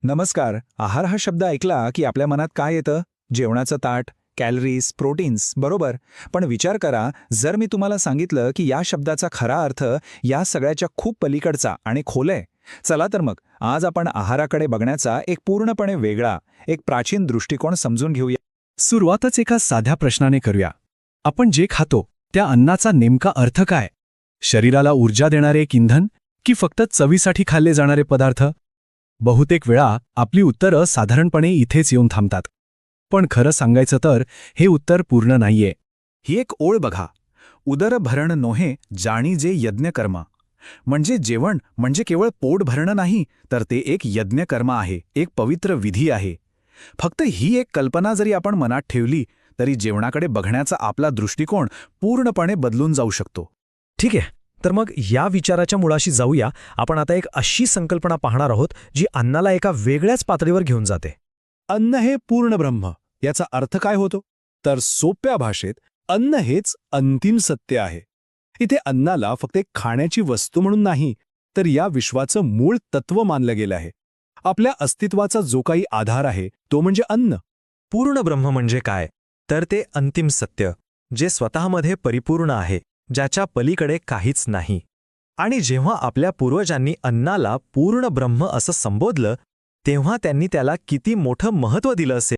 नमस्कार. आहार हा शब्द ऐकला की आपल्या मनात काय येतं? जेवणाचं ताट, कॅलरीज, प्रोटीन्स, बरोबर. पण विचार करा, जर मी तुम्हाला सांगितलं की या शब्दाचा खरा अर्थ या सगळ्याच्या खूप पलीकडचा आणि खोल आहे. चला तर मग आज आपण आहाराकडे बघण्याचा एक पूर्णपणे वेगळा, एक प्राचीन दृष्टिकोन समजून घेऊया. सुरुवातच एका साध्या प्रश्नाने करूया. आपण जे खातो त्या अन्नाचा नेमका अर्थ काय? शरीराला ऊर्जा देणारे एक इंधन की फक्त चवीसाठी खाल्ले जाणारे पदार्थ? बहुतेक वेळा आपली उत्तरं साधारणपणे इथेच येऊन थांबतात. पण खरं सांगायचं तर हे उत्तर पूर्ण नाहीये. ही एक ओळ बघा. उदर भरण नोहे जाणी जे यज्ञकर्म. म्हणजे जेवण म्हणजे केवळ पोट भरणं नाही, तर ते एक यज्ञकर्म आहे, एक पवित्र विधी आहे. फक्त ही एक कल्पना जरी आपण मनात ठेवली तरी जेवणाकडे बघण्याचा आपला दृष्टिकोन पूर्णपणे बदलून जाऊ शकतो. ठीक आहे, तर मग या विचाराच्या मुळाशी जाऊया. आपण आता एक अशी संकल्पना पाहणार आहोत जी अन्नाला एका वेगळ्याच पातळीवर घेऊन जाते. अन्न हे पूर्ण ब्रह्म. याचा अर्थ काय होतो? तर सोप्या भाषेत अन्न हेच अंतिम सत्य आहे. इथे अन्नाला फक्त एक खाण्याची वस्तू म्हणून नाही, तर या विश्वाचं मूळ तत्व मानलं गेलं आहे. आपल्या अस्तित्वाचा जो काही आधार आहे तो म्हणजे अन्न. पूर्ण ब्रह्म म्हणजे काय? तर ते अंतिम सत्य, जे स्वतःमध्ये परिपूर्ण आहे, ज्याच्या पलीकडे काहीच नाही. आणि जेव्हा आपल्या पूर्वजांनी अन्नाला पूर्ण ब्रह्म असं संबोधलं, तेव्हा त्यांनी त्याला किती मोठं महत्त्व दिलं असेल.